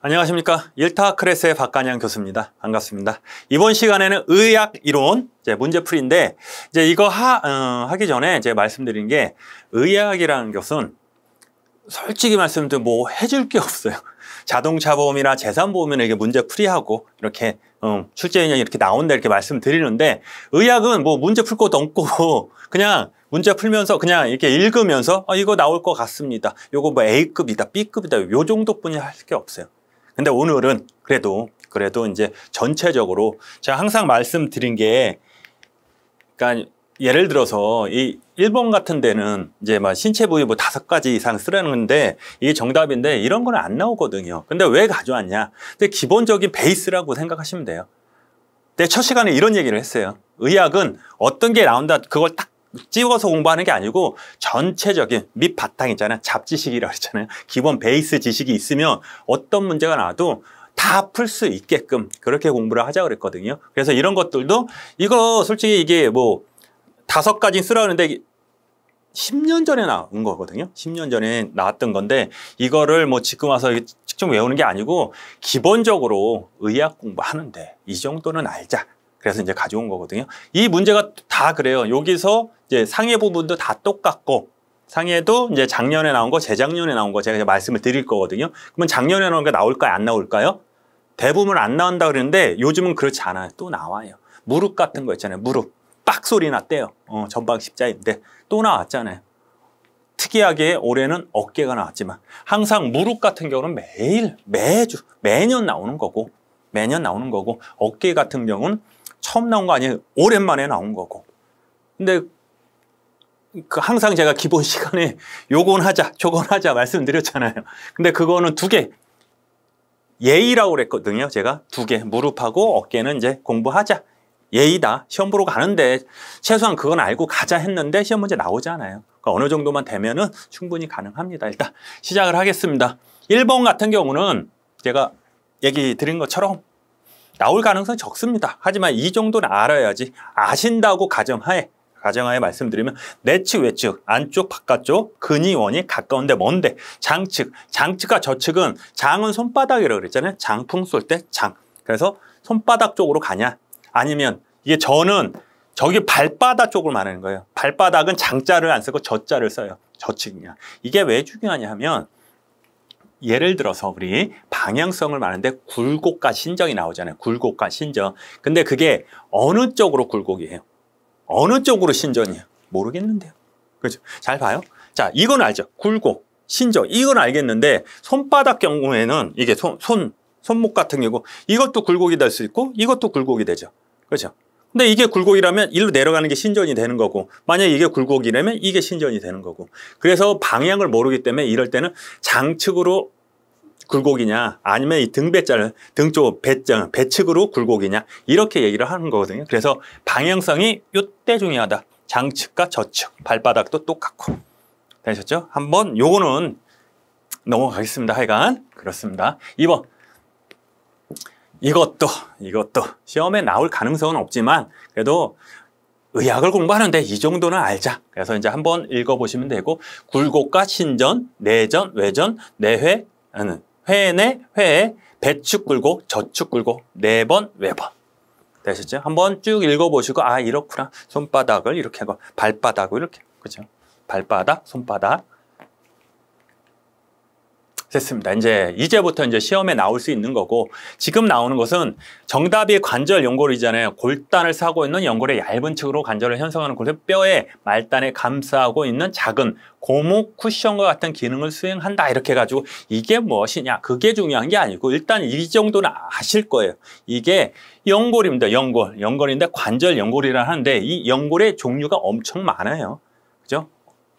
안녕하십니까. 일타크레스의 박간양 교수입니다. 반갑습니다. 이번 시간에는 의학 이론 문제풀이인데 이거 하기 전에 제가 말씀드린 게 의학이라는 것은 솔직히 말씀드리면 뭐 해줄 게 없어요. 자동차 보험이나 재산 보험이나 이게 문제풀이하고 이렇게 출제 인형이 이렇게 나온다 이렇게 말씀드리는데 의학은 뭐 문제 풀 것도 없고 그냥 문제 풀면서 그냥 이렇게 읽으면서 이거 나올 것 같습니다. 요거 뭐 A급이다, B급이다 요 정도뿐이 할 게 없어요. 근데 오늘은 그래도 이제 전체적으로 제가 항상 말씀드린 게 그러니까 예를 들어서 이 1번 같은 데는 이제 막 신체 부위 뭐 5가지 이상 쓰라는데 이게 정답인데 이런 거는 안 나오거든요. 근데 왜 가져왔냐? 근데 기본적인 베이스라고 생각하시면 돼요. 근데 첫 시간에 이런 얘기를 했어요. 의학은 어떤 게 나온다 그걸 딱 찍어서 공부하는 게 아니고 전체적인 밑바탕 있잖아요. 잡지식이라고 했잖아요. 기본 베이스 지식이 있으면 어떤 문제가 나와도 다 풀 수 있게끔 그렇게 공부를 하자 그랬거든요. 그래서 이런 것들도 이거 솔직히 이게 뭐 5가지 쓰라는데 10년 전에 나온 거거든요. 10년 전에 나왔던 건데 이거를 뭐 지금 와서 직접 외우는 게 아니고 기본적으로 의학 공부하는데 이 정도는 알자. 그래서 이제 가져온 거거든요. 이 문제가 다 그래요. 여기서 이제 상해 부분도 다 똑같고 상해도 이제 작년에 나온 거, 재작년에 나온 거 제가 이제 말씀을 드릴 거거든요. 그러면 작년에 나온 게 나올까요? 안 나올까요? 대부분 안 나온다 그러는데 요즘은 그렇지 않아요. 또 나와요. 무릎 같은 거 있잖아요. 무릎. 빡 소리 났대요. 전방 십자인데 또 나왔잖아요. 특이하게 올해는 어깨가 나왔지만 항상 무릎 같은 경우는 매년 나오는 거고 어깨 같은 경우는 처음 나온 거 아니에요. 오랜만에 나온 거고. 근데 항상 제가 기본 시간에 요건 하자, 저건 하자 말씀드렸잖아요. 근데 그거는 2개. 예의라고 그랬거든요. 제가 2개. 무릎하고 어깨는 이제 공부하자. 예의다. 시험 보러 가는데 최소한 그건 알고 가자 했는데 시험 문제 나오잖아요. 그러니까 어느 정도만 되면은 충분히 가능합니다. 일단 시작을 하겠습니다. 1번 같은 경우는 제가 얘기 드린 것처럼 나올 가능성이 적습니다. 하지만 이 정도는 알아야지. 아신다고 가정하에 말씀드리면 내측, 외측, 안쪽, 바깥쪽, 근이, 원이, 가까운데, 먼데, 장측, 장측과 저측은 장은 손바닥이라고 그랬잖아요. 장풍 쏠 때 장. 그래서 손바닥 쪽으로 가냐? 아니면 이게 저는 저기 발바닥 쪽을 말하는 거예요. 발바닥은 장자를 안 쓰고 저자를 써요. 저측이냐. 이게 왜 중요하냐 하면 예를 들어서 우리 방향성을 말하는데 굴곡과 신정이 나오잖아요. 굴곡과 신정. 근데 그게 어느 쪽으로 굴곡이에요? 어느 쪽으로 신전이에요? 모르겠는데요. 그렇죠? 잘 봐요. 자, 이건 알죠? 굴곡, 신정. 이건 알겠는데 손바닥 경우에는 이게 손목 같은 경우 이것도 굴곡이 될 수 있고 이것도 굴곡이 되죠. 그렇죠? 근데 이게 굴곡이라면 일로 내려가는 게 신전이 되는 거고 만약에 이게 굴곡이라면 이게 신전이 되는 거고 그래서 방향을 모르기 때문에 이럴 때는 장측으로 굴곡이냐 아니면 이 등배자를 등쪽 배측으로 굴곡이냐 이렇게 얘기를 하는 거거든요. 그래서 방향성이 요때 중요하다. 장측과 저측 발바닥도 똑같고 되셨죠? 한번 요거는 넘어가겠습니다. 하여간 그렇습니다. 2번 이것도 시험에 나올 가능성은 없지만 그래도 의학을 공부하는데 이 정도는 알자. 그래서 이제 한번 읽어보시면 되고 굴곡과 신전, 내전, 외전, 내회, 회내, 회에, 배측 굴곡, 저측 굴곡, 4번, 외번. 되셨죠? 한번 쭉 읽어보시고 아 이렇구나. 손바닥을 이렇게 하고 발바닥을 이렇게 그죠? 발바닥, 손바닥. 됐습니다. 이제부터 이제 시험에 나올 수 있는 거고 지금 나오는 것은 정답이 관절 연골이잖아요. 골단을 싸고 있는 연골의 얇은 층으로 관절을 형성하는 골은 뼈의 말단에 감싸고 있는 작은 고무 쿠션과 같은 기능을 수행한다. 이렇게 해가지고 이게 무엇이냐? 그게 중요한 게 아니고 일단 이 정도는 아실 거예요. 이게 연골입니다. 연골인데 관절 연골이라 하는데 이 연골의 종류가 엄청 많아요. 그죠?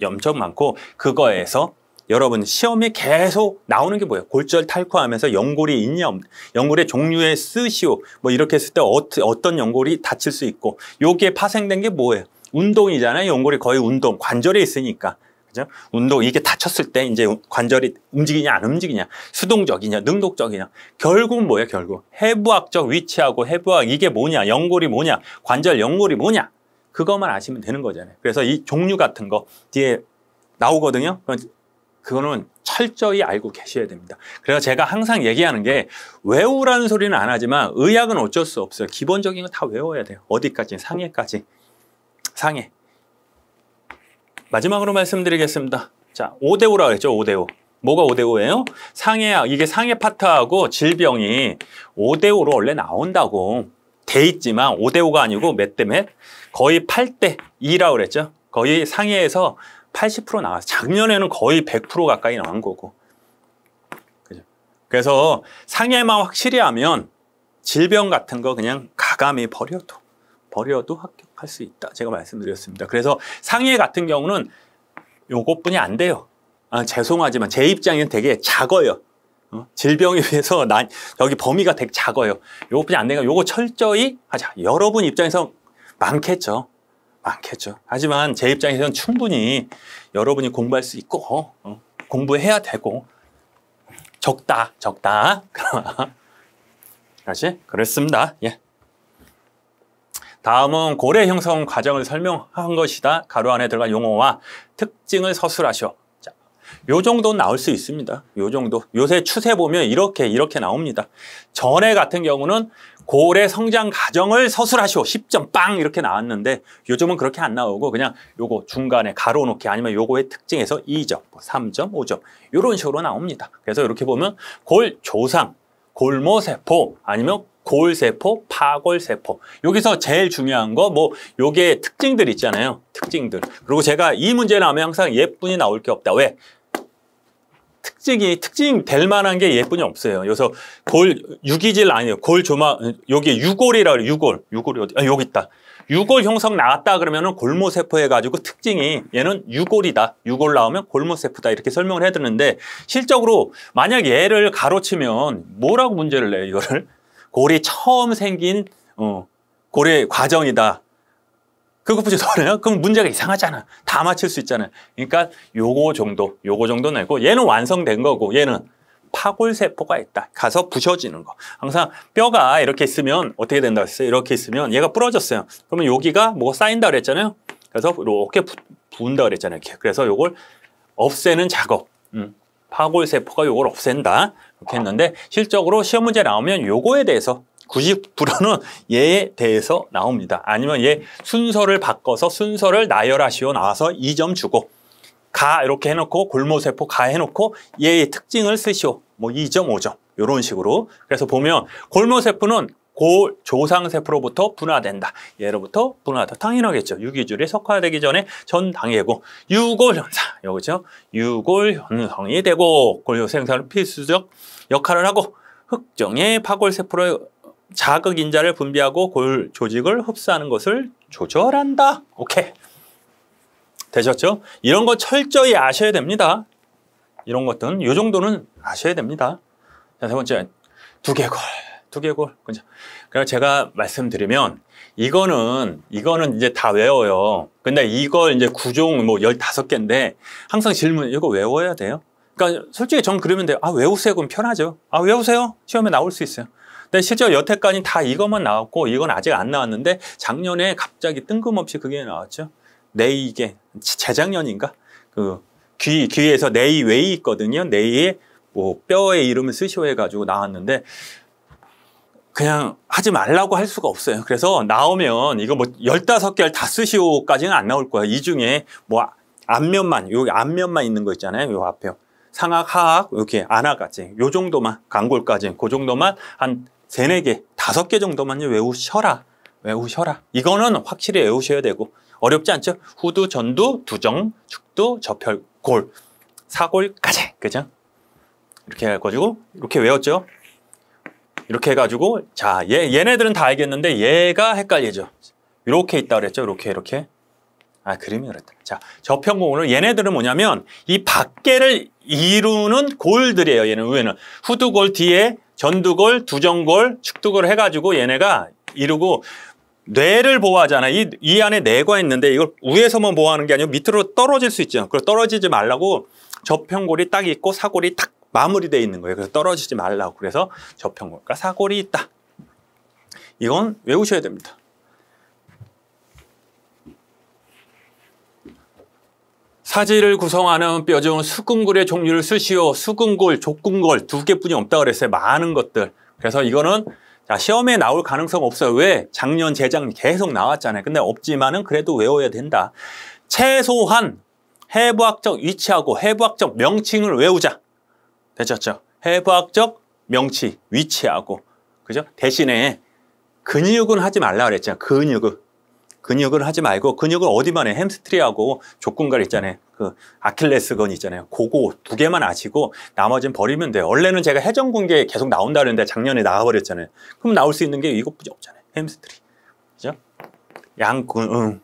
엄청 많고 그거에서 여러분 시험에 계속 나오는 게 뭐예요? 골절 탈구하면서 연골이 있냐 없냐 연골의 종류에 쓰시오 뭐 이렇게 했을 때 어떤 연골이 다칠 수 있고 요게 파생된 게 뭐예요? 운동이잖아요. 연골이 거의 운동 관절에 있으니까 그죠? 운동 이게 다쳤을 때 이제 관절이 움직이냐 안 움직이냐 수동적이냐 능동적이냐 결국은 뭐예요? 결국 해부학적 위치하고 해부학 이게 뭐냐 연골이 뭐냐 관절 연골이 뭐냐 그것만 아시면 되는 거잖아요. 그래서 이 종류 같은 거 뒤에 나오거든요. 그거는 철저히 알고 계셔야 됩니다. 그래서 제가 항상 얘기하는 게 외우라는 소리는 안 하지만 의학은 어쩔 수 없어요. 기본적인 거 다 외워야 돼요. 어디까지? 상해까지. 상해. 마지막으로 말씀드리겠습니다. 자, 5대5라고 했죠. 5대5. 뭐가 5대5예요? 상해약, 이게 상해 파트하고 질병이 5대5로 원래 나온다고 돼 있지만 5대5가 아니고 몇 대 몇? 거의 8대2라고 그랬죠. 거의 상해에서 80% 나왔어요. 작년에는 거의 100% 가까이 나온 거고. 그죠? 그래서 상해만 확실히 하면 질병 같은 거 그냥 가감히 버려도 합격할 수 있다. 제가 말씀드렸습니다. 그래서 상해 같은 경우는 요것뿐이 안 돼요. 죄송하지만 제 입장에는 되게 작아요. 질병에 비해서 여기 범위가 되게 작아요. 요것뿐이 안 되니까 요거 철저히 하자. 여러분 입장에서 많겠죠. 하지만 제 입장에서는 충분히 여러분이 공부할 수 있고 공부해야 되고 적다. 다시 그렇습니다. 예. 다음은 고래 형성 과정을 설명한 것이다. 가로 안에 들어간 용어와 특징을 서술하시오. 자, 요 정도는 나올 수 있습니다. 요 정도. 요새 추세 보면 이렇게 나옵니다. 전에 같은 경우는 고래 성장 과정을 서술하시오. 10점 빵 이렇게 나왔는데 요즘은 그렇게 안 나오고 그냥 요거 중간에 가로 놓기 아니면 요거의 특징에서 2점, 3점, 5점 이런 식으로 나옵니다. 그래서 이렇게 보면 골조상, 골모세포 아니면 골세포, 파골세포. 여기서 제일 중요한 거 요게 특징들 있잖아요. 특징들. 그리고 제가 이 문제 나오면 항상 예쁜이 나올 게 없다. 왜? 특징 될 만한 게 예쁜이 없어요. 그래서 유기질 아니에요. 여기 유골이라 그래요. 유골이 어디? 여기 있다. 유골 형성 나왔다 그러면은 골모세포 해가지고 특징이 얘는 유골이다. 유골 나오면 골모세포다. 이렇게 설명을 해드는데 실적으로 만약 얘를 가로치면 뭐라고 문제를 내요, 이거를? 골이 처음 생긴 골의 과정이다. 그것뿐이 더 어려요? 그럼 문제가 이상하잖아. 다 맞힐 수 있잖아요. 그러니까 요거 정도 내고 얘는 완성된 거고 얘는 파골세포가 있다. 가서 부셔지는 거. 항상 뼈가 이렇게 있으면 어떻게 된다고 했어요? 이렇게 있으면 얘가 부러졌어요. 그러면 여기가 뭐가 쌓인다 그랬잖아요. 그래서 이렇게 부은다 그랬잖아요. 이렇게. 그래서 요걸 없애는 작업. 파골세포가 요걸 없앤다. 이렇게 했는데 실적으로 시험 문제 나오면 요거에 대해서 90%는 얘에 대해서 나옵니다. 아니면 얘 순서를 바꿔서 순서를 나열하시오 나와서 2점 주고 가 이렇게 해놓고 골모세포 가 해놓고 얘의 특징을 쓰시오. 2점, 5점 이런 식으로. 그래서 보면 골모세포는 골조상세포로부터 분화된다. 얘로부터 분화다. 당연하겠죠. 유기줄이 석화되기 전에 전당해고 유골현상. 여기죠. 유골현상이 되고 골생산은 필수적 역할을 하고 흑정의 파골세포로 자극인자를 분비하고 골 조직을 흡수하는 것을 조절한다. 오케이. 되셨죠? 이런 거 철저히 아셔야 됩니다. 이런 것들은 이 정도는 아셔야 됩니다. 자, 세 번째 두개골. 그죠? 그래서 제가 말씀드리면 이거는 이제 다 외워요. 근데 이걸 이제 구종 15개인데 항상 질문 이거 외워야 돼요? 그러니까 솔직히 전 그러면 돼요. 외우세요. 그럼 편하죠. 외우세요. 시험에 나올 수 있어요. 근데 실제 여태까지 다 이것만 나왔고 이건 아직 안 나왔는데 작년에 갑자기 뜬금없이 그게 나왔죠. 네이게 재작년인가? 귀에서 네이 웨이 있거든요. 네이에 뼈의 이름을 쓰시오 해가지고 나왔는데 그냥 하지 말라고 할 수가 없어요. 그래서 나오면 이거 15개를 다 쓰시오까지는 안 나올 거야. 이 중에 앞면만, 여기 앞면만 있는 거 있잖아요. 요 앞에. 상악, 하악, 이렇게 안하까지. 요 정도만, 강골까지. 그 정도만 한 3, 4개, 5개 정도만 외우셔라. 이거는 확실히 외우셔야 되고. 어렵지 않죠? 후두, 전두, 두정, 축두, 저펼, 골, 사골까지. 그죠? 이렇게 해가지고, 이렇게 외웠죠? 이렇게 해가지고, 자, 얘네들은 다 알겠는데, 얘가 헷갈리죠? 이렇게 있다 그랬죠? 이렇게. 그림이 그랬다. 자, 저평공으로 얘네들은 뭐냐면, 이 밖에를 이루는 골들이에요. 얘는 위에는. 후두골 뒤에 전두골, 두정골, 축두골 해가지고 얘네가 이루고, 뇌를 보호하잖아. 이 안에 뇌가 있는데 이걸 위에서만 보호하는 게 아니고 밑으로 떨어질 수 있죠. 그래서 떨어지지 말라고 저평골이 딱 있고 사골이 딱 마무리되어 있는 거예요. 그래서 떨어지지 말라고. 그래서 저평골과 사골이 있다. 이건 외우셔야 됩니다. 사지를 구성하는 뼈 중 수금골의 종류를 쓰시오. 수금골, 족금골 두 개뿐이 없다 그랬어요. 많은 것들. 그래서 이거는 자, 시험에 나올 가능성 없어요. 왜? 작년, 재작년 계속 나왔잖아요. 근데 없지만은 그래도 외워야 된다. 최소한 해부학적 위치하고 해부학적 명칭을 외우자. 되셨죠? 해부학적 명치, 위치하고. 그죠? 대신에 근육은 하지 말라 그랬잖아요. 근육은 하지 말고 근육은 어디만 해? 햄스트링하고 족근갈 있잖아요. 그 아킬레스건 있잖아요. 그거 두 개만 아시고 나머지는 버리면 돼요. 원래는 제가 해전궁계 계속 나온다는데 작년에 나와버렸잖아요. 그럼 나올 수 있는 게 이것뿐이 없잖아요. 햄스트링. 그죠? 양근,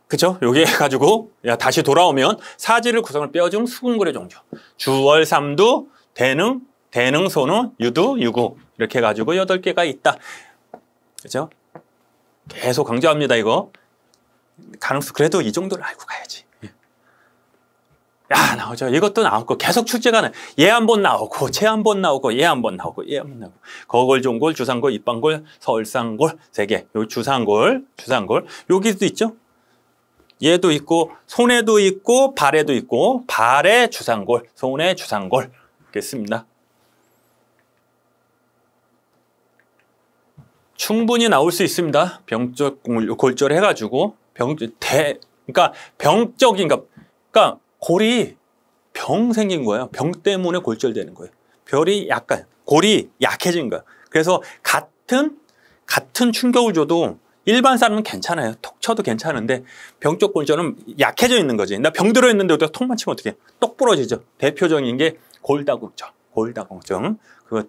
그죠? 요게 해가지고 다시 돌아오면 사지를 구성을 뼈 중 수근골의 종류. 주월삼두, 대능, 소는, 유두, 유구 이렇게 해가지고 8개가 있다. 그죠? 계속 강조합니다. 이거 가능성 그래도 이 정도는 알고 가야지. 야 나오죠. 이것도 나오고 계속 출제가 나. 얘 한 번 나오고 쟤 한 번 나오고 얘 한 번 나오고 얘 한 번 나오고 거골, 종골, 주상골, 입방골, 서울상골 3개. 요 주상골 여기도 있죠. 얘도 있고 손에도 있고 발에도 있고 발에 주상골, 손에 주상골 이렇게 씁니다. 충분히 나올 수 있습니다. 병적 골절 해가지고 그러니까 병적인가, 그러니까 골이 병 생긴 거예요. 병 때문에 골절되는 거예요. 별이 약간 골이 약해진 거예요. 그래서 같은 충격을 줘도 일반 사람은 괜찮아요. 톡 쳐도 괜찮은데 병적 골절은 약해져 있는 거지. 나 병 들어 있는데 어디다 톡만 치면 어떻게? 똑 부러지죠. 대표적인 게 골다공증. 그거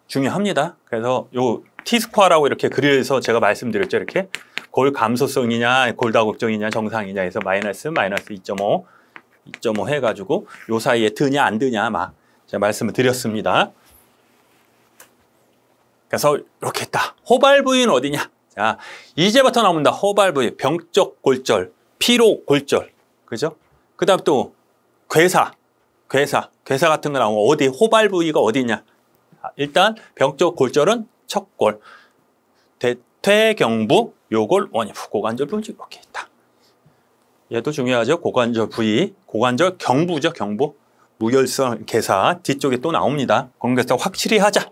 중요합니다. 그래서 요 T스코어라고 이렇게 그려서 제가 말씀드렸죠. 이렇게 골 감소성이냐 골다공증이냐 정상이냐 해서 마이너스 2.5 해가지고 요 사이에 드냐 안 드냐 막 제가 말씀을 드렸습니다. 그래서 이렇게 했다. 호발 부위는 어디냐? 자, 이제부터 나옵니다. 호발 부위, 병적 골절, 피로 골절, 그죠? 그 다음 또 괴사 같은 거 나오면 어디 호발 부위가 어디냐? 일단 병적 골절은 척골, 퇴경부, 요골, 원입, 고관절 부위 이렇게 있다. 얘도 중요하죠. 고관절 부위, 고관절 경부죠. 경부, 무혈성 괴사 뒤쪽에 또 나옵니다. 그래서 확실히 하자.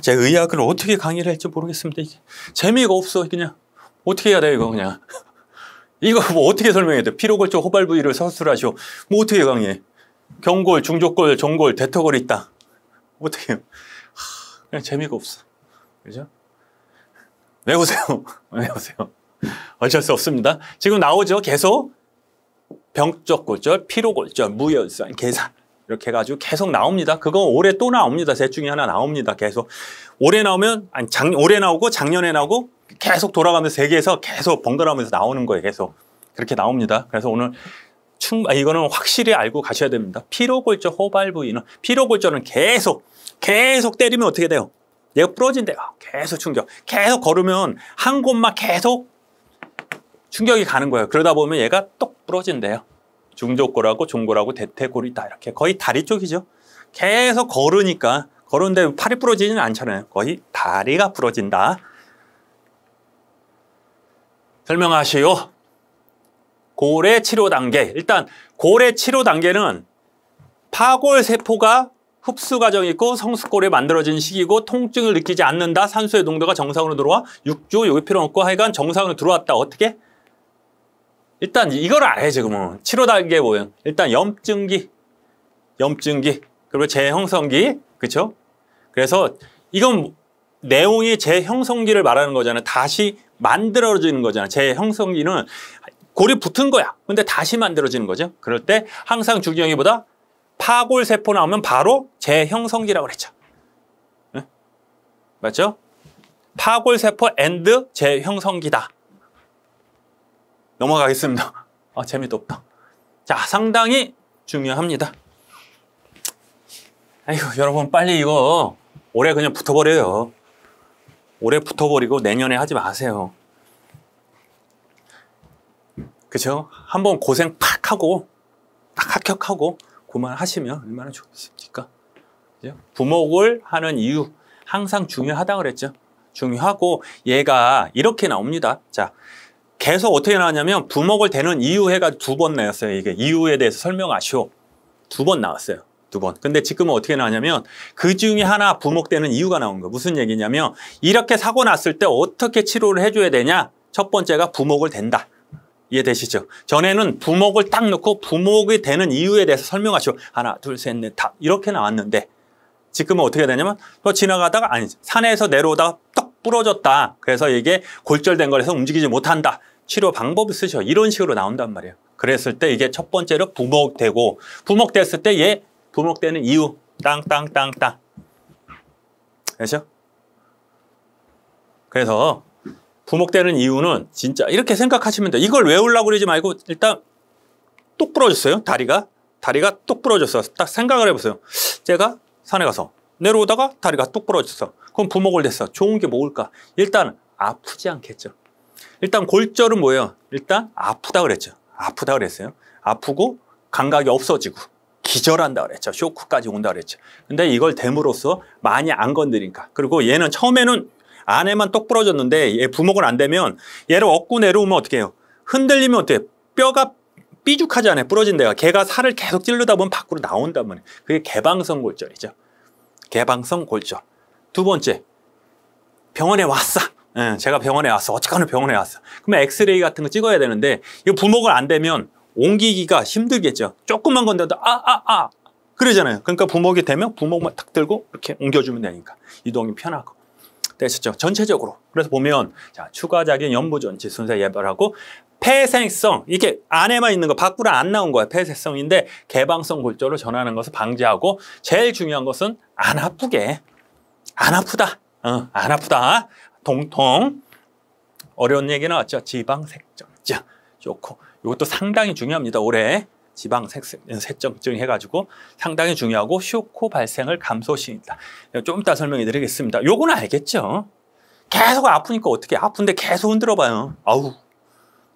제 의학을 어떻게 강의를 할지 모르겠습니다. 이게 재미가 없어. 그냥 어떻게 해야 돼요 이거 그냥. 이거 뭐 어떻게 설명해야 돼? 피로골절 호발 부위를 서술하시오. 뭐 어떻게 강의해? 경골, 중족골, 종골, 대퇴골이 있다. 어떻게 해요? 그냥 재미가 없어. 그죠? 외우세요. 어쩔 수 없습니다. 지금 나오죠. 계속 병적 골절, 피로골절, 무혈성 괴사 이렇게 해가지고 계속 나옵니다. 그거 올해 또 나옵니다. 셋 중에 하나 나옵니다. 계속 올해 나오면 올해 나오고 작년에 나오고 계속 돌아가면서 세계에서 계속 번갈아가면서 나오는 거예요. 계속 그렇게 나옵니다. 그래서 오늘 이거는 확실히 알고 가셔야 됩니다. 피로골절 호발 부위는 피로골절은 계속 때리면 어떻게 돼요? 얘가 부러진대요. 계속 충격. 계속 걸으면 한 곳만 계속 충격이 가는 거예요. 그러다 보면 얘가 똑 부러진대요. 중족골하고 종골하고 대퇴골이 다 이렇게 거의 다리 쪽이죠. 계속 걸으는데 팔이 부러지지는 않잖아요. 거의 다리가 부러진다. 설명하시오. 골의 치료 단계. 일단 골의 치료 단계는 파골세포가 흡수 과정이 있고 성숙골에 만들어진 시기고 통증을 느끼지 않는다. 산소의 농도가 정상으로 들어와 6주 여기 필요 없고 하여간 정상으로 들어왔다. 어떻게? 일단 이걸 알아요. 지금은 치료 단계 뭐예요? 일단 염증기 그리고 재형성기 그렇죠? 그래서 이건 내용이 재형성기를 말하는 거잖아요. 다시 만들어지는 거잖아요. 재형성기는 골이 붙은 거야. 근데 다시 만들어지는 거죠. 그럴 때 항상 주기형이보다 파골세포 나오면 바로 재형성기라고 그랬죠. 네? 맞죠? 파골세포 앤드 재형성기다. 넘어가겠습니다. 재미도 없다. 자, 상당히 중요합니다. 아이고, 여러분 빨리 이거 올해 그냥 붙어버려요. 올해 붙어버리고 내년에 하지 마세요. 그쵸? 한번 고생 팍 하고 딱 합격하고 그만하시면 얼마나 좋겠습니까? 그죠? 부목을 하는 이유 항상 중요하다고 그랬죠. 중요하고 얘가 이렇게 나옵니다. 자, 계속 어떻게 나왔냐면 부목을 대는 이유 해가지고 2번 나왔어요. 이게 이유에 대해서 설명하시오. 2번 나왔어요. 2번. 근데 지금은 어떻게 나왔냐면 그 중에 하나 부목되는 이유가 나온 거예요. 무슨 얘기냐면 이렇게 사고 났을 때 어떻게 치료를 해줘야 되냐. 첫 번째가 부목을 된다. 이해되시죠? 전에는 부목을 딱 넣고 부목이 되는 이유에 대해서 설명하시오. 하나, 둘, 셋, 넷, 다 이렇게 나왔는데 지금은 어떻게 되냐면 지나가다가 아니 산에서 내려오다가 떡 부러졌다. 그래서 이게 골절된 거라서 움직이지 못한다. 치료 방법을 쓰셔. 이런 식으로 나온단 말이에요. 그랬을 때 이게 첫 번째로 부목되고 부목됐을 때 얘 부목되는 이유 땅땅땅땅. 그렇죠? 그래서 부목되는 이유는 진짜 이렇게 생각하시면 돼요. 이걸 외우려고 그러지 말고 일단 뚝 부러졌어요. 다리가 뚝 부러졌어. 딱 생각을 해보세요. 제가 산에 가서 내려오다가 다리가 뚝 부러졌어. 그럼 부목을 됐어. 좋은 게 뭘까? 일단 아프지 않겠죠. 일단 골절은 뭐예요? 일단 아프다 그랬죠. 아프다 그랬어요. 아프고 감각이 없어지고 기절한다 그랬죠. 쇼크까지 온다 그랬죠. 근데 이걸 댐으로써 많이 안 건드리니까. 그리고 얘는 처음에는 안에만 똑 부러졌는데 얘 부목을 안 되면 얘를 얻고 내려오면 어떻게 해요? 흔들리면 어떻게 해요? 뼈가 삐죽하잖아요. 부러진 데가. 걔가 살을 계속 찌르다 보면 밖으로 나온단 말이에요. 그게 개방성 골절이죠. 개방성 골절. 2번째, 병원에 왔어. 제가 병원에 왔어. 어쨌거나 병원에 왔어. 그러면 엑스레이 같은 거 찍어야 되는데 이거 부목을 안 되면 옮기기가 힘들겠죠. 조금만 건드려도 그러잖아요. 그러니까 부목이 되면 부목만 탁 들고 이렇게 옮겨주면 되니까 이동이 편하고. 되셨죠? 전체적으로. 그래서 보면 자, 추가적인 연부전치 순서 예발하고 폐쇄성, 이게 안에만 있는 거 밖으로 안 나온 거야. 폐쇄성인데 개방성 골절로 전하는 것을 방지하고 제일 중요한 것은 안 아프게. 안 아프다. 안 아프다. 통통. 어려운 얘기 나왔죠. 지방색정증. 좋고. 이것도 상당히 중요합니다. 올해 지방색정증 해가지고 상당히 중요하고 쇼크 발생을 감소시킨다. 좀 이따 설명해 드리겠습니다. 요거는 알겠죠? 계속 아프니까 어떻게 아픈데 계속 흔들어 봐요. 아우.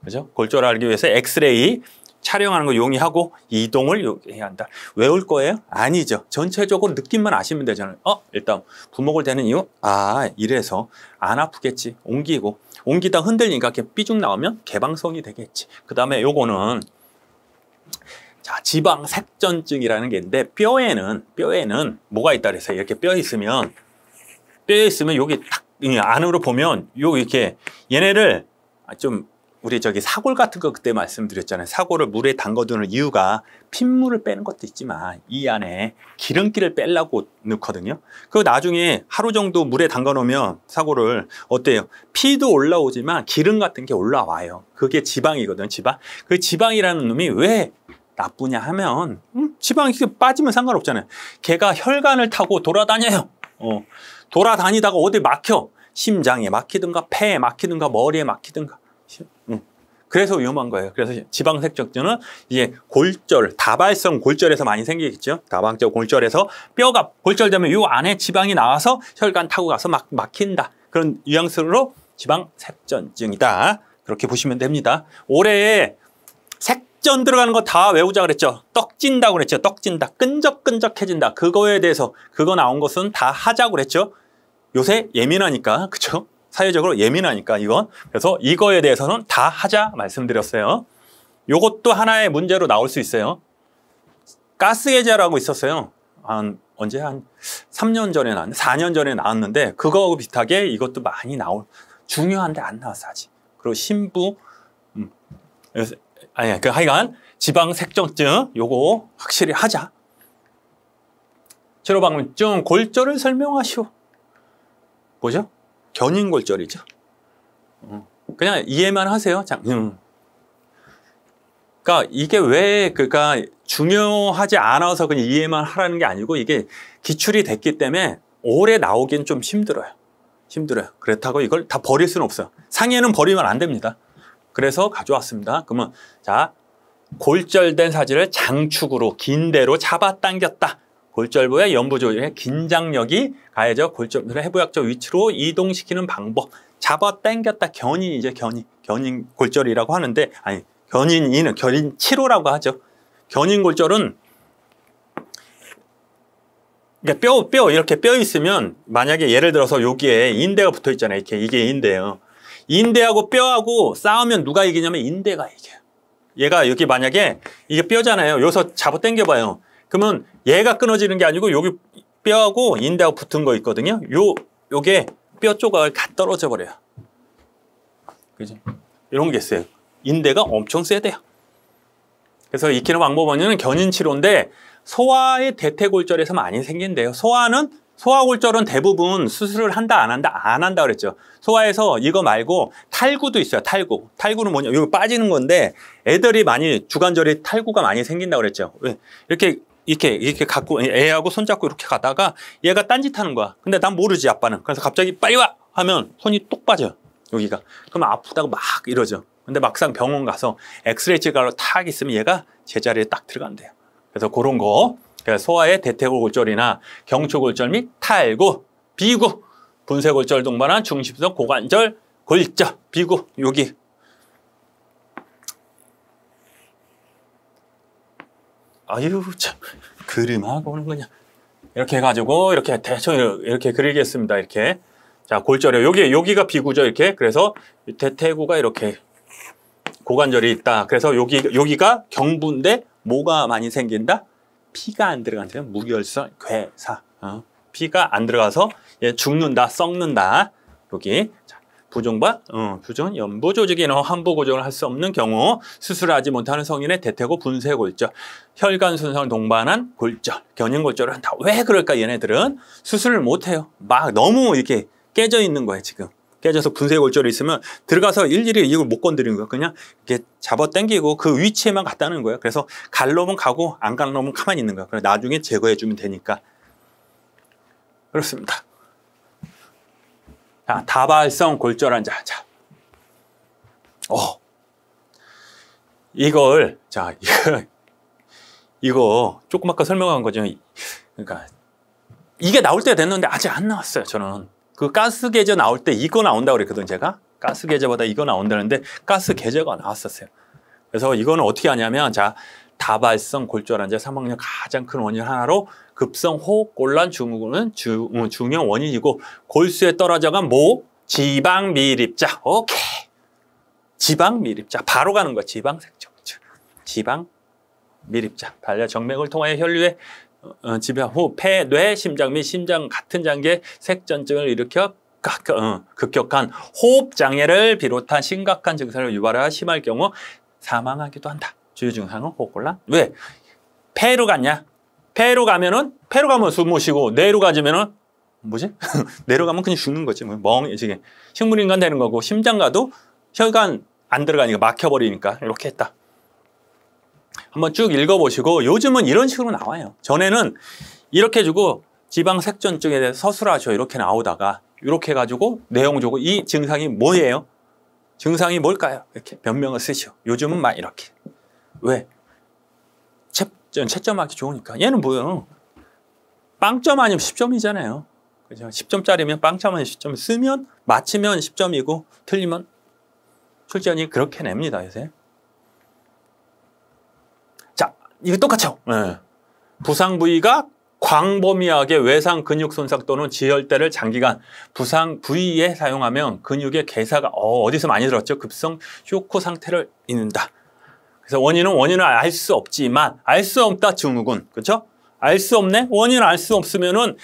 그죠? 골절을 알기 위해서 엑스레이 촬영하는 거 용이하고 이동을 요구해야 한다. 외울 거예요? 아니죠. 전체적으로 느낌만 아시면 되잖아요. 일단 부목을 대는 이유? 이래서 안 아프겠지. 옮기다 흔들리니까 이렇게 삐죽 나오면 개방성이 되겠지. 그 다음에 요거는 자, 지방색전증이라는 게 있는데 뼈에는 뭐가 있다 그래서 이렇게 뼈에 있으면 여기 딱 안으로 보면 이렇게 얘네를 좀 우리 사골 같은 거 그때 말씀드렸잖아요. 사골을 물에 담궈두는 이유가 핏물을 빼는 것도 있지만 이 안에 기름기를 빼려고 넣거든요. 그리고 나중에 하루 정도 물에 담가 놓으면 사골을 어때요? 피도 올라오지만 기름 같은 게 올라와요. 그게 지방이거든요. 지방. 그 지방이라는 놈이 왜 나쁘냐 하면 지방이 빠지면 상관없잖아요. 걔가 혈관을 타고 돌아다녀요. 돌아다니다가 어디 막혀. 심장에 막히든가 폐에 막히든가 머리에 막히든가. 그래서 위험한 거예요. 그래서 지방색정증은 이제 골절, 다발성 골절에서 많이 생기겠죠. 다발성 골절에서 뼈가 골절되면 이 안에 지방이 나와서 혈관 타고 가서 막힌다. 그런 뉘앙스로 지방색전증이다. 그렇게 보시면 됩니다. 올해 색전 들어가는 거 다 외우자 그랬죠. 떡진다고 그랬죠. 떡진다. 끈적끈적해진다. 그거에 대해서 그거 나온 것은 다 하자고 그랬죠. 요새 예민하니까. 그렇죠? 사회적으로 예민하니까 이건. 그래서 이거에 대해서는 다 하자 말씀드렸어요. 요것도 하나의 문제로 나올 수 있어요. 가스계제라고 있었어요. 언제 한 3년 전에 4년 전에 나왔는데 그거하고 비슷하게 이것도 많이 중요한데 안 나왔어 아직. 그리고 신부 하여간 지방색정증 요거 확실히 하자. 치료방법증 골절을 설명하시오. 뭐죠? 견인골절이죠. 그냥 이해만 하세요. 그러니까 이게 왜 중요하지 않아서 그냥 이해만 하라는 게 아니고 이게 기출이 됐기 때문에 오래 나오긴 좀 힘들어요. 그렇다고 이걸 다 버릴 수는 없어요. 상해는 버리면 안 됩니다. 그래서 가져왔습니다. 그러면 자, 골절된 사지를 장축으로 긴 대로 잡아당겼다. 골절부의 연부 조직에 긴장력이 가해져 골절부를 해부학적 위치로 이동시키는 방법. 잡아당겼다. 견인이죠. 견인 골절이라고 하는데 견인 치료라고 하죠. 견인 골절은 그러니까 뼈 이렇게 뼈 있으면 만약에 예를 들어서 여기에 인대가 붙어 있잖아요. 이게 인대예요. 인대하고 뼈하고 싸우면 누가 이기냐면 인대가 이겨요. 얘가 여기 만약에 이게 뼈잖아요. 여기서 잡아 당겨봐요. 그러면 얘가 끊어지는 게 아니고 여기 뼈하고 인대하고 붙은 거 있거든요. 요게 뼈 조각을 다 떨어져 버려요. 그죠? 이런 게 있어요. 인대가 엄청 세대요. 그래서 익히는 방법은 견인 치료인데 소아의 대퇴골절에서 많이 생긴대요. 소아골절은 대부분 수술을 한다 안 한다 안 한다 그랬죠. 소아에서 이거 말고 탈구도 있어요. 탈구는 뭐냐? 이거 빠지는 건데 애들이 많이 주관절에 탈구가 많이 생긴다고 그랬죠. 왜? 이렇게 갖고 애하고 손잡고 이렇게 가다가 얘가 딴짓하는 거야. 근데 난 모르지 아빠는. 그래서 갑자기 빨리 와 하면 손이 똑 빠져 여기가. 그러면 아프다고 막 이러죠. 근데 막상 병원 가서 엑스레이 찍어서 탁 있으면 얘가 제자리에 딱 들어간대요. 그래서 그런 거 소아의 대퇴골절이나 경추골절 및 탈구, 비구, 분쇄골절 동반한 중심성 고관절 골절, 비구 여기. 아유 참 그림하고는 그냥 이렇게 해가지고 이렇게 대충 이렇게 그리겠습니다. 이렇게 자 골절에 여기가 비구죠 이렇게. 그래서 대퇴구가 이렇게 고관절이 있다. 그래서 여기가 경부인데 뭐가 많이 생긴다? 피가 안 들어간대요. 무혈성 괴사. 피가 안 들어가서 얘 죽는다, 썩는다. 여기 자, 부종과 부종, 연부 조직이나 환부 고정을 할 수 없는 경우 수술하지 못하는 성인의 대퇴고 분쇄골절, 혈관 손상을 동반한 골절, 견인골절을 한다. 왜 그럴까? 얘네들은 수술을 못해요. 막 너무 이렇게 깨져 있는 거예요 지금. 깨져서 분쇄골절이 있으면 들어가서 일일이 이걸 못 건드리는 거예요. 그냥 이렇게 잡아 당기고 그 위치에만 갖다는 거예요. 그래서 갈 놈은 가고 안 갈 놈은 가만히 있는 거예요. 그래서 나중에 제거해 주면 되니까. 그렇습니다. 자, 다발성 골절 환자. 자, 이거 조금 아까 설명한 거죠. 그러니까 이게 나올 때가 됐는데 아직 안 나왔어요. 저는. 그 가스 계저 나올 때 이거 나온다고 그랬거든 제가. 가스 계저보다 이거 나온다는데 가스 계저가 나왔었어요. 그래서 이거는 어떻게 하냐면 자 다발성 골절 환자 사망률 가장 큰 원인 하나로 급성 호흡곤란 증후군은 중형 원인이고 골수에 떨어져간 지방 미립자. 오케이. 지방 미립자 바로 가는 거야. 지방 색적. 지방 미립자. 발열 정맥을 통하여 혈류에 지방 후 폐, 뇌, 심장 및 심장 같은 장기의 색전증을 일으켜 급격한 호흡 장애를 비롯한 심각한 증상을 유발하여 심할 경우 사망하기도 한다. 주요 증상은 호흡곤란. 왜? 폐로 갔냐? 폐로 가면 숨 못 쉬고 뇌로 가지면은 뭐지? 뇌로 가면 그냥 죽는 거지. 멍해지게 식물인간 되는 거고 심장 가도 혈관 안 들어가니까 막혀버리니까 이렇게 했다. 한번 쭉 읽어보시고 요즘은 이런 식으로 나와요. 전에는 이렇게 해주고 지방 색전증에 대해서 서술하죠. 이렇게 나오다가 이렇게 해가지고 내용 주고 이 증상이 뭐예요? 증상이 뭘까요? 이렇게 변명을 쓰시오. 요즘은 막 이렇게. 왜? 채점하기 좋으니까. 얘는 뭐예요? 빵점 아니면 10점이잖아요. 그죠? 10점짜리면 빵점 아니면 10점 쓰면 맞히면 10점이고 틀리면 출전이 그렇게 냅니다. 요새. 자, 이거 똑같죠? 네. 부상 부위가 광범위하게 외상 근육 손상 또는 지혈대를 장기간 부상 부위에 사용하면 근육의 괴사가 어디서 많이 들었죠? 급성 쇼크 상태를 잇는다. 그래서 원인을 알 수 없지만 알 수 없다 증후군. 그렇죠? 알 수 없네? 원인을 알 수 없으면은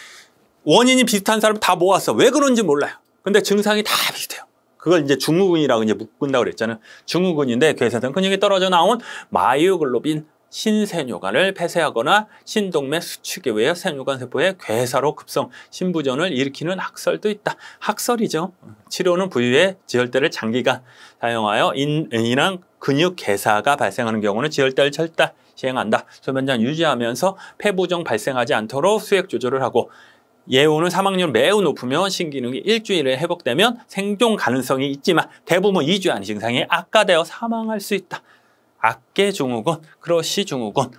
원인이 비슷한 사람 다 모았어. 왜 그런지 몰라요. 근데 증상이 다 비슷해요. 그걸 이제 증후군이라고 이제 묶는다고 그랬잖아요. 증후군인데 괴사된 근육이 떨어져 나온 마이오글로빈 신세뇨관을 폐쇄하거나 신동맥 수축에 의해 세뇨관 세포의 괴사로 급성 신부전을 일으키는 학설도 있다. 학설이죠. 치료는 부위의 지혈대를 장기간 사용하여 인한 근육 괴사가 발생하는 경우는 지혈대를 절단 시행한다. 소변장 유지하면서 폐부종 발생하지 않도록 수액 조절을 하고 예후는 사망률 매우 높으면 신기능이 일주일에 회복되면 생존 가능성이 있지만 대부분 2주 안에 증상이 악화되어 사망할 수 있다. 악계 증후군, 크러쉬 증후군.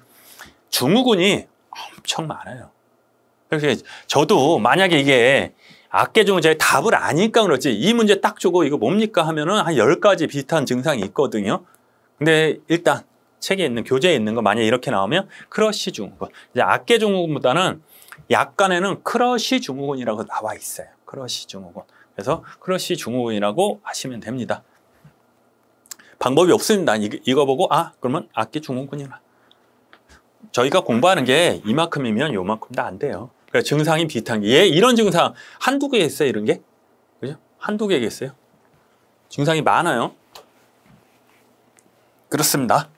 증후군이 엄청 많아요. 그래서 저도 만약에 이게 악계 증후군 제가 답을 아니까 그렇지 이 문제 딱 주고 이거 뭡니까 하면은 한 10가지 비슷한 증상이 있거든요. 근데 일단 책에 있는 교재에 있는 거 만약에 이렇게 나오면 크러쉬 증후군. 이제 악계 증후군보다는 약간에는 크러쉬 증후군이라고 나와 있어요. 크러쉬 증후군. 그래서 크러쉬 증후군이라고 하시면 됩니다. 방법이 없습니다. 이거 보고 그러면 악기 증후군이나. 저희가 공부하는 게 이만큼이면 요만큼도 안 돼요. 그러니까 증상이 비슷한 게 이런 증상 한두 개 있어요. 이런 게. 그죠? 한두 개겠어요. 증상이 많아요. 그렇습니다.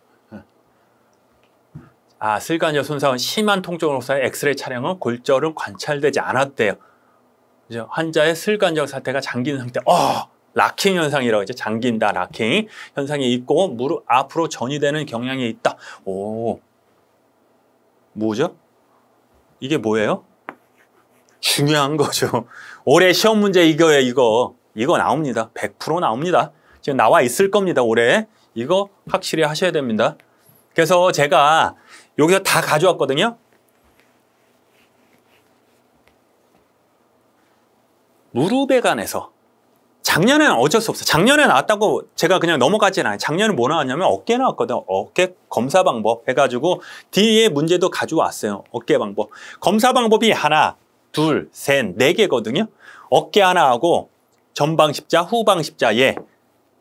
슬간절 손상은 심한 통증으로서의 엑스레이 촬영은 골절은 관찰되지 않았대요. 그죠? 환자의 슬간절 사태가 잠긴 상태. 락킹 현상이라고 하죠. 잠긴다, 락킹 현상이 있고 무릎 앞으로 전이되는 경향이 있다. 뭐죠? 이게 뭐예요? 중요한 거죠. 올해 시험 문제 이거예요. 이거 나옵니다. 100% 나옵니다. 지금 나와 있을 겁니다. 올해. 이거 확실히 하셔야 됩니다. 그래서 제가 여기서 다 가져왔거든요. 무릎에 관해서 작년에는 어쩔 수 없어요. 작년에 나왔다고 제가 그냥 넘어가진 않아요. 작년에 뭐 나왔냐면 어깨 나왔거든요. 어깨 검사 방법 해가지고 뒤에 문제도 가져왔어요. 어깨 방법. 검사 방법이 하나, 둘, 셋, 네 개거든요. 어깨 하나 하고 전방 십자, 후방 십자,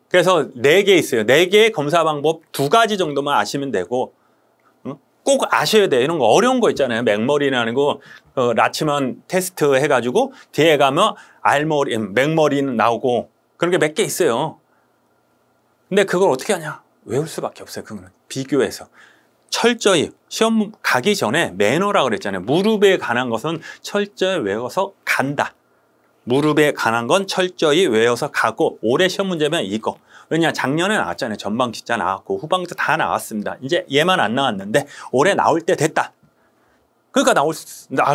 그래서 4개 있어요. 4개의 검사 방법 2가지 정도만 아시면 되고, 꼭 아셔야 돼요. 이런 거 어려운 거 있잖아요. 맥머리는 아니고 라치먼 테스트 해가지고 뒤에 가면 맥머리는 나오고 그런 게 몇 개 있어요. 근데 그걸 어떻게 하냐? 외울 수밖에 없어요. 그거는 비교해서 철저히 시험 가기 전에 매너라고 그랬잖아요. 무릎에 관한 것은 철저히 외워서 간다. 무릎에 관한 건 철저히 외워서 가고 올해 시험 문제면 이거. 왜냐 작년에 나왔잖아요. 전방 십자 나왔고 후방도 다 나왔습니다. 이제 얘만 안 나왔는데 올해 나올 때 됐다. 그러니까 나올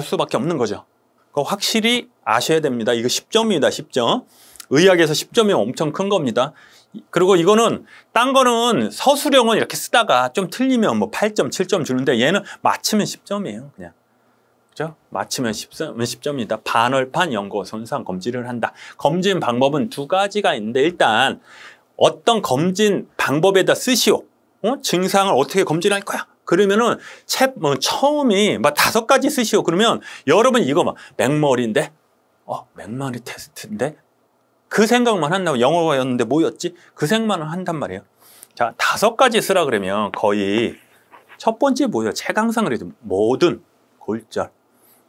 수밖에 없는 거죠. 그거 확실히 아셔야 됩니다. 이거 10점입니다. 10점. 의학에서 10점이 엄청 큰 겁니다. 그리고 이거는 딴 거는 서술형은 이렇게 쓰다가 좀 틀리면 뭐 8점, 7점 주는데 얘는 맞추면 10점이에요. 그냥. 그죠? 맞추면 10점입니다. 반월판 연고 손상 검진을 한다. 검진 방법은 2가지가 있는데 일단 어떤 검진 방법에다 쓰시오. 증상을 어떻게 검진할 거야? 그러면은 처음이 막 5가지 쓰시오. 그러면 여러분 이거 맥머리인데, 맥머리 테스트인데 그 생각만 한다고 영어였는데 뭐였지? 그 생각만 한단 말이에요. 자, 5가지 쓰라 그러면 거의 첫 번째 뭐예요? 최강상을 해도 모든 골절,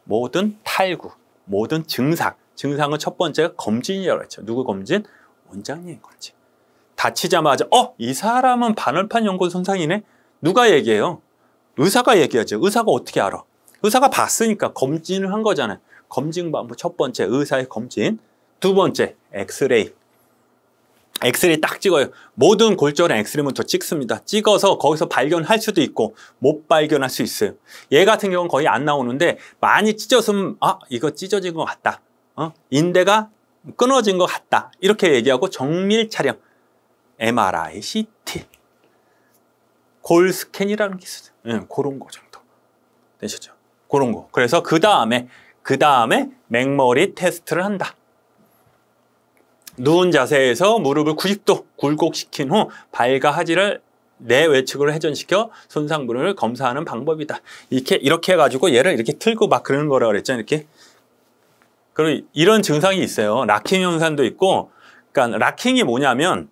모든 탈구, 모든 증상. 증상은 첫 번째가 검진이라고 했죠. 누구 검진? 원장님 검진. 다치자마자 이 사람은 반월판 연골 손상이네? 누가 얘기해요? 의사가 얘기하죠. 의사가 어떻게 알아? 의사가 봤으니까 검진을 한 거잖아요. 검진 방법 첫 번째 의사의 검진. 2번째 엑스레이. 엑스레이 딱 찍어요. 모든 골절은 엑스레이부터 찍습니다. 찍어서 거기서 발견할 수도 있고 못 발견할 수 있어요. 얘 같은 경우는 거의 안 나오는데 많이 찢어서면 이거 찢어진 것 같다. 인대가 끊어진 것 같다. 이렇게 얘기하고 정밀 촬영. MRI, CT, 골 스캔이라는 게 있어요. 그런 거 정도 되시죠? 그런 거. 그래서 그 다음에 맥머리 테스트를 한다. 누운 자세에서 무릎을 90도 굴곡시킨 후 발과 하지를 내외측으로 회전시켜 손상분을 검사하는 방법이다. 이렇게 해가지고 얘를 이렇게 틀고 막 그러는 거라 그랬죠. 이렇게. 그리고 이런 증상이 있어요. 락킹 현상도 있고, 그러니까 락킹이 뭐냐면.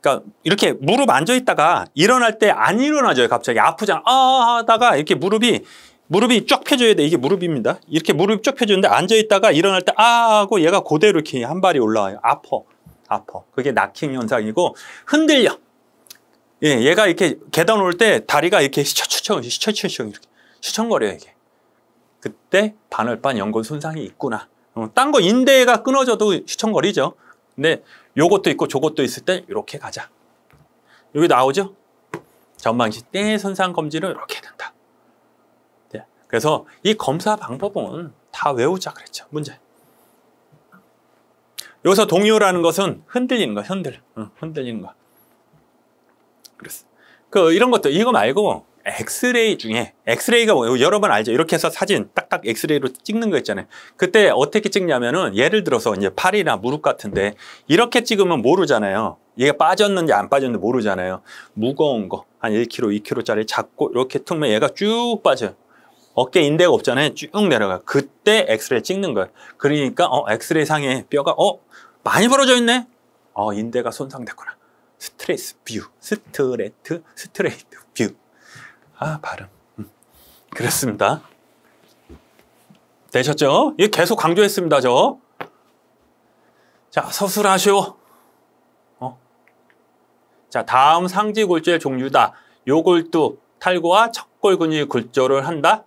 그러니까 이렇게 무릎 앉아 있다가 일어날 때 안 일어나져요. 갑자기 아프잖아. 하다가 이렇게 무릎이 쫙 펴져야 돼. 이게 무릎입니다. 이렇게 무릎이 쫙 펴지는데 앉아 있다가 일어날 때 하고 얘가 그대로 이렇게 한 발이 올라와요. 아파. 그게 락킹 현상이고 흔들려. 얘가 이렇게 계단 올 때 다리가 이렇게 휘청거려요. 이게. 그때 반월판 연골 손상이 있구나. 딴 거 인대가 끊어져도 휘청거리죠. 근데 요것도 있고 저것도 있을 때 이렇게 가자. 여기 나오죠? 전방시 손상 검진을 이렇게 된다. 네. 그래서 이 검사 방법은 다 외우자 그랬죠. 문제. 여기서 동요라는 것은 흔들리는 거, 흔들리는 거. 그랬어. 이런 것도 이거 말고 엑스레이 중에 엑스레이가 뭐예요? 여러분 알죠? 이렇게 해서 사진 딱딱 엑스레이로 찍는 거 있잖아요. 그때 어떻게 찍냐면은 예를 들어서 이제 팔이나 무릎 같은데 이렇게 찍으면 모르잖아요. 얘가 빠졌는지 안 빠졌는지 모르잖아요. 무거운 거 한 1kg, 2kg짜리 잡고 이렇게 틀면 얘가 쭉 빠져요. 어깨 인대가 없잖아요. 쭉 내려가요. 그때 엑스레이 찍는 거예요. 그러니까 엑스레이 상에 뼈가 많이 벌어져 있네. 인대가 손상됐구나. 스트레이트 뷰. 발음. 그렇습니다. 되셨죠? 이거 계속 강조했습니다, 저. 자, 서술하시오. 자, 다음 상지골절 종류다. 요골두, 탈구와 척골 근육이 골절을 한다.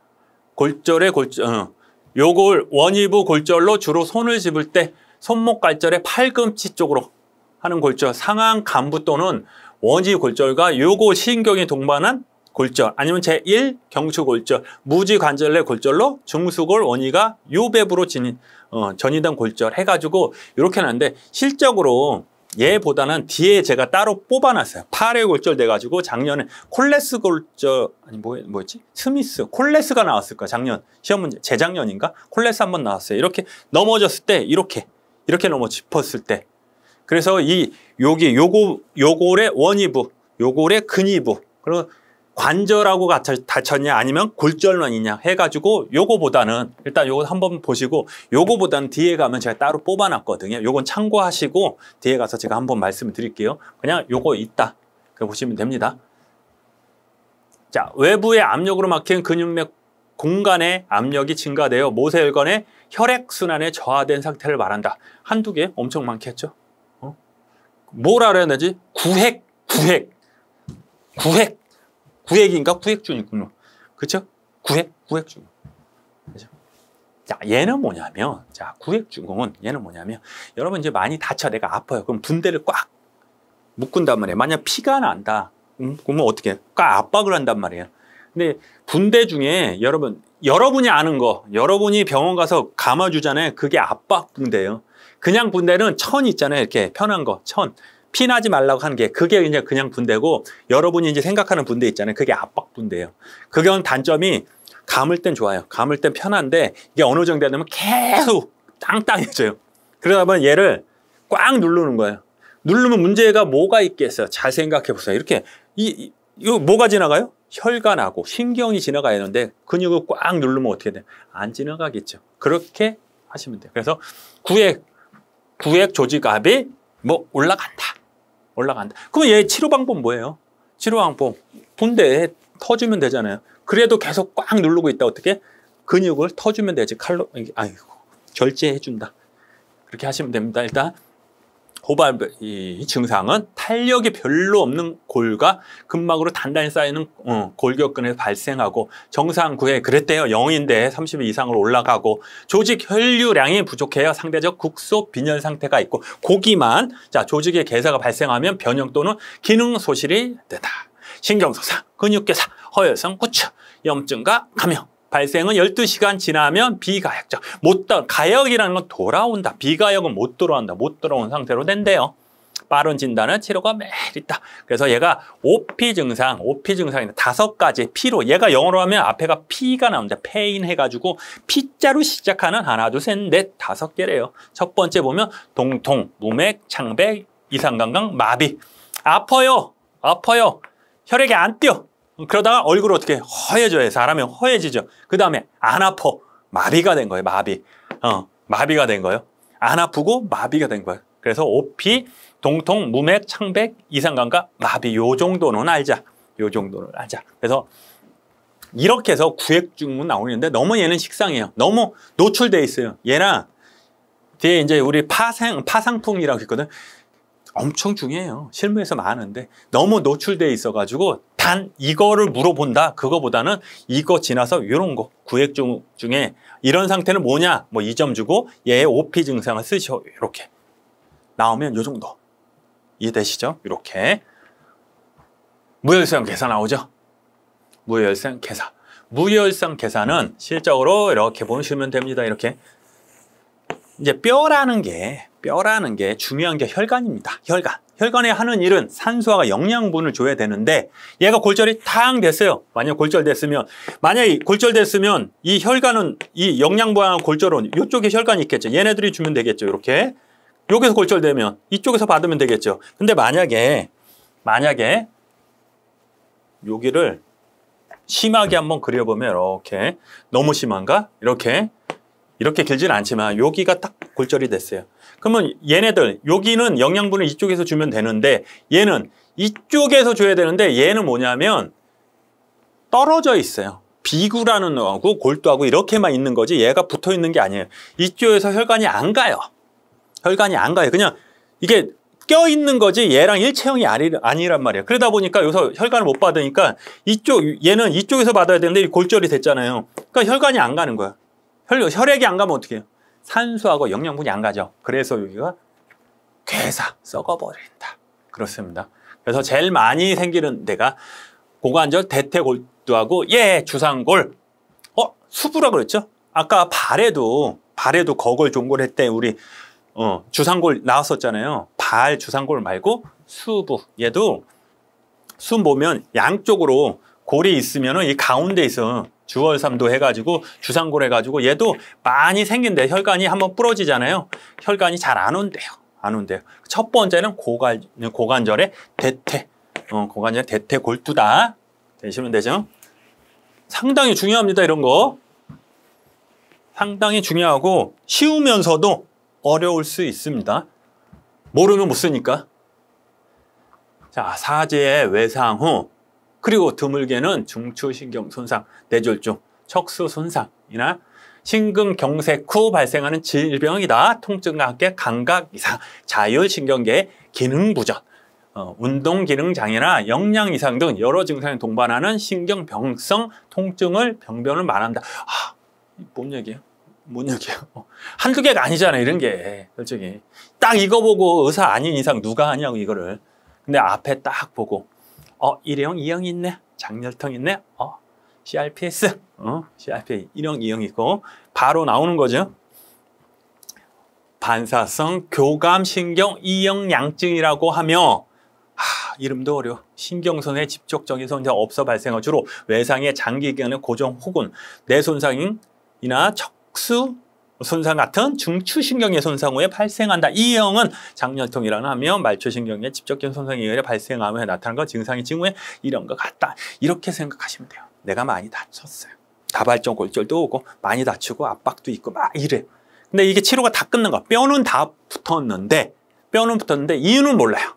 요골 원위부 골절로 주로 손을 집을 때 손목 관절의 팔꿈치 쪽으로 하는 골절, 상완 간부 또는 원위 골절과 요골 신경이 동반한 골절, 아니면 제1 경추 골절, 무지 관절 내 골절로 중수골 원위가 요배부로 전이된 골절 해가지고 이렇게 하는데, 실적으로 얘보다는 뒤에 제가 따로 뽑아놨어요. 팔의 골절 돼가지고 작년에 콜레스 골절, 아니 뭐였지? 스미스 콜레스가 나왔을 거야. 작년 시험 문제, 재작년인가? 콜레스 한번 나왔어요. 이렇게 넘어졌을 때 이렇게 넘어 짚었을 때, 그래서 요골의 원위부, 요골의 근위부, 그리고 관절하고 다쳤냐 아니면 골절만 있냐 해가지고 요거보다는 일단 요거 한번 보시고, 요거보다는 뒤에 가면 제가 따로 뽑아놨거든요. 요건 참고하시고 뒤에 가서 제가 한번 말씀을 드릴게요. 그냥 요거 있다, 그렇게 보시면 됩니다. 자, 외부의 압력으로 막힌 근육맥 공간의 압력이 증가되어 모세혈관의 혈액순환에 저하된 상태를 말한다. 한두 개 엄청 많겠죠. 뭘 알아야 되지? 구획인가? 구획준이군요. 그쵸? 구획준. 그죠? 자, 얘는 뭐냐면, 구획준공은 얘는 뭐냐면, 여러분 이제 많이 다쳐, 내가 아파요. 그럼 분대를 꽉 묶은단 말이에요. 만약 피가 난다. 그러면 어떻게? 꽉 압박을 한단 말이에요. 근데 분대 중에 여러분이 아는 거, 여러분이 병원 가서 감아주잖아요. 그게 압박 분대예요. 그냥 분대는 천 있잖아요. 이렇게 편한 거, 천. 피 나지 말라고 하는 게, 그게 이제 그냥 분대고, 여러분이 이제 생각하는 분대 있잖아요. 그게 압박 분대예요. 그건 단점이 감을 땐 좋아요. 감을 땐 편한데, 이게 어느 정도 되면 계속 땅땅해져요. 그러다 보면 얘를 꽉 누르는 거예요. 누르면 문제가 뭐가 있겠어요? 잘 생각해 보세요. 이렇게 이거 뭐가 지나가요? 혈관하고 신경이 지나가야 하는데, 근육을 꽉 누르면 어떻게 돼요? 안 지나가겠죠. 그렇게 하시면 돼요. 그래서 구획 조직압이 올라간다. 그럼 얘 치료 방법 뭐예요? 치료 방법, 분대에 터주면 되잖아요. 그래도 계속 꽉 누르고 있다. 어떻게? 근육을 터주면 되지. 절제해준다. 그렇게 하시면 됩니다. 일단 이 증상은 탄력이 별로 없는 골과 근막으로 단단히 쌓이는 골격근에서 발생하고, 정상 구획 그랬대요. 0인데 30 이상으로 올라가고, 조직 혈류량이 부족해야 상대적 국소 빈혈 상태가 있고, 고기만 조직의 괴사가 발생하면 변형 또는 기능 소실이 되다. 신경소사, 근육괴사, 허혈성 구취, 염증과 감염. 발생은 12시간 지나면 비가역적. 가역이라는 건 돌아온다. 비가역은 못 돌아온다. 못 돌아온 상태로 된대요. 빠른 진단은 치료가 매일 있다. 그래서 얘가 OP 증상인데 5가지 P로, 얘가 영어로 하면 앞에가 P가 나옵니다. 페인 해가지고 P자로 시작하는 하나, 둘, 셋, 넷, 5개래요. 첫 번째 보면 동통, 무맥, 창백, 이상감각, 마비. 아파요. 혈액이 안 뛰어. 그러다가 얼굴을 어떻게 허해져요. 사람이 허해지죠. 그 다음에 안 아파. 마비가 된 거예요. 마비가 된 거예요. 안 아프고 마비가 된 거예요. 그래서 OP, 동통, 무맥, 창백, 이상감각, 마비. 요 정도는 알자. 그래서 이렇게 해서 구획증은 나오는데, 너무 얘는 식상해요. 너무 노출돼 있어요. 얘랑 뒤에 이제 우리 파상풍이라고 했거든. 엄청 중요해요. 실무에서 많은데 너무 노출돼 있어가지고 단 이거를 물어본다 그거보다는 이거 지나서 이런 거, 구획증 중에 이런 상태는 뭐냐, 2점 주고 얘의 OP 증상을 쓰셔. 이렇게 나오면 요 정도 이해되시죠? 이렇게 무혈성 괴사 나오죠. 무혈성 괴사는 실적으로 이렇게 보시면 됩니다. 이렇게 이제 뼈라는 게 중요한 게 혈관입니다. 혈관에 하는 일은 산소와 영양분을 줘야 되는데, 얘가 골절이 탕 됐어요. 만약에 골절됐으면 이 혈관은 이 영양분하고 골절은 이쪽에 혈관이 있겠죠. 얘네들이 주면 되겠죠. 이렇게 여기서 골절되면 이쪽에서 받으면 되겠죠. 근데 만약에 여기를 심하게 한번 그려보면 이렇게 너무 심한가? 이렇게 길지는 않지만 여기가 딱 골절이 됐어요. 그러면 얘네들 여기는 영양분을 이쪽에서 주면 되는데 얘는 이쪽에서 줘야 되는데 얘는 뭐냐면 떨어져 있어요. 비구라는 거하고 골두하고 이렇게만 있는 거지 얘가 붙어 있는 게 아니에요. 이쪽에서 혈관이 안 가요. 혈관이 안 가요. 그냥 이게 껴있는 거지 얘랑 일체형이 아니란 말이에요. 그러다 보니까 여기서 혈관을 못 받으니까 얘는 이쪽에서 받아야 되는데 골절이 됐잖아요. 그러니까 혈관이 안 가는 거야. 혈액이 안 가면 어떻게 해요? 산소하고 영양분이 안 가죠. 그래서 여기가 괴사, 썩어버린다. 그렇습니다. 그래서 제일 많이 생기는 데가 고관절 대퇴골두하고 주상골. 수부라 그랬죠? 아까 발에도 거골종골 했대 우리 주상골 나왔었잖아요. 발 주상골 말고 수부. 얘도 숨 보면 양쪽으로 골이 있으면은 이 가운데 있어. 주월삼도 해가지고 주상골 해가지고 얘도 많이 생긴데 혈관이 한번 부러지잖아요. 혈관이 잘 안 온대요. 안 온대요. 첫 번째는 고관절의 대퇴. 고관절의 대퇴골두다. 되시면 되죠. 상당히 중요합니다. 이런 거. 상당히 중요하고 쉬우면서도 어려울 수 있습니다. 모르면 못 쓰니까. 자, 사지의 외상후 그리고 드물게는 중추신경 손상, 뇌졸중, 척수 손상이나 심근경색 후 발생하는 질병이다. 통증과 함께 감각 이상, 자율신경계의 기능 부전, 운동기능장애나 영양 이상 등 여러 증상이 동반하는 신경병성 통증을 병변을 말한다. 뭔 얘기예요? 뭔 얘기예요? 한두 개가 아니잖아요. 이런 게 솔직히 딱 이거 보고 의사 아닌 이상 누가 하냐고 이거를. 근데 앞에 딱 보고 1형, 2형 있네. 장렬통 있네. CRPS. CRPS 1형, 2형 있고 바로 나오는 거죠. 반사성 교감신경 이형양증이라고 하며 이름도 어려워. 신경선의 직접적인 손상 없어 발생하 주로 외상의 장기기관의 고정 혹은 뇌 손상이나 척수 손상 같은 중추신경의 손상 후에 발생한다. 이 형은 장렬통이라고 하며 말초신경의 직접적인 손상에 의해 발생하며 나타나는 것 증상의 징후에 이런 것 같다. 이렇게 생각하시면 돼요. 내가 많이 다쳤어요. 다발적 골절도 오고 많이 다치고 압박도 있고 막 이래요. 근데 이게 치료가 다 끝난 거야. 뼈는 다 붙었는데 이유는 몰라요.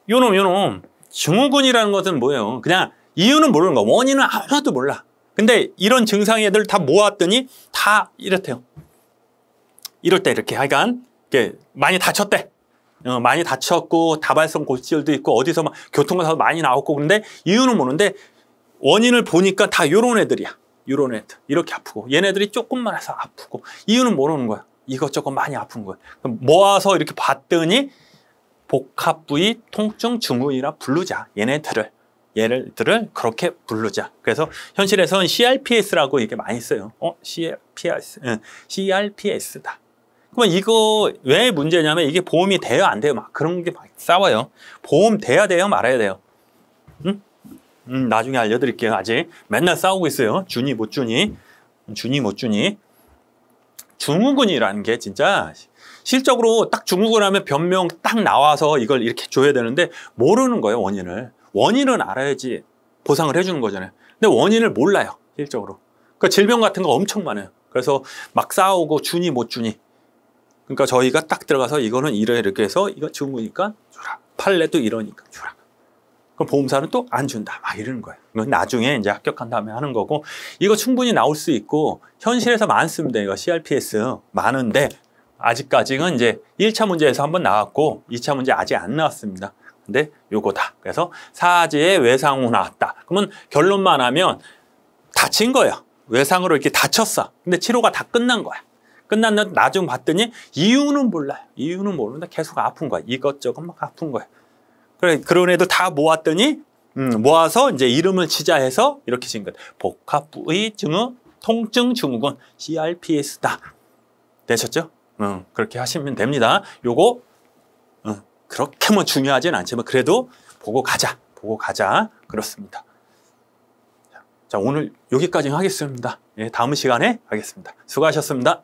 요놈 증후군이라는 것은 뭐예요? 그냥 이유는 모르는 거야. 원인은 하나도 몰라. 근데 이런 증상의 애들 다 모았더니 다 이렇대요. 이럴 때 이렇게 하여간 많이 다쳤대. 많이 다쳤고 다발성 골절도 있고 어디서 막 교통사고 많이 나왔고 그런데 이유는 모르는데 원인을 보니까 다 요런 애들이야. 요런 애들. 이렇게 아프고 얘네들이 조금만 해서 아프고 이유는 모르는 거야. 이것저것 많이 아픈 거야. 모아서 이렇게 봤더니 복합부위 통증 증후이라 부르자. 얘네들을 그렇게 부르자. 그래서 현실에서는 CRPS라고 이게 많이 써요. CRPS다. 그러면 이거 왜 문제냐면 이게 보험이 돼요, 안 돼요? 막 그런 게 막 싸워요. 보험 돼야 돼요, 말아야 돼요? 나중에 알려드릴게요. 아직 맨날 싸우고 있어요. 주니 못 주니. 증후군이라는 게 진짜 실적으로 딱 증후군 하면 변명 딱 나와서 이걸 이렇게 줘야 되는데 모르는 거예요, 원인을. 원인은 알아야지 보상을 해주는 거잖아요. 근데 원인을 몰라요, 실적으로. 그러니까 질병 같은 거 엄청 많아요. 그래서 막 싸우고 주니 못 주니. 그러니까 저희가 딱 들어가서 이거는 이렇게 해서 이거 증후니까 주라. 판례도 이러니까 주라. 그럼 보험사는 또 안 준다. 막 이러는 거예요. 이건 나중에 이제 합격한 다음에 하는 거고 이거 충분히 나올 수 있고 현실에서 많습니다. 이거 CRPS 많은데 아직까지는 이제 1차 문제에서 한번 나왔고 2차 문제 아직 안 나왔습니다. 근데 요거다. 그래서 사지의 외상후 나왔다. 그러면 결론만 하면 다친 거예요. 외상으로 이렇게 다쳤어. 근데 치료가 다 끝난 거야. 끝났는데 나중 봤더니 이유는 몰라요. 이유는 모르는데 계속 아픈 거야. 이것저것 막 아픈 거야. 그래, 그런 애들 다 모았더니 모아서 이제 이름을 치자 해서 이렇게 지은 거예요. 복합부위 증후 통증 증후군 CRPS다. 되셨죠? 그렇게 하시면 됩니다. 요거 그렇게 뭐 중요하진 않지만 그래도 보고 가자. 그렇습니다. 자, 오늘 여기까지 하겠습니다. 예, 다음 시간에 하겠습니다. 수고하셨습니다.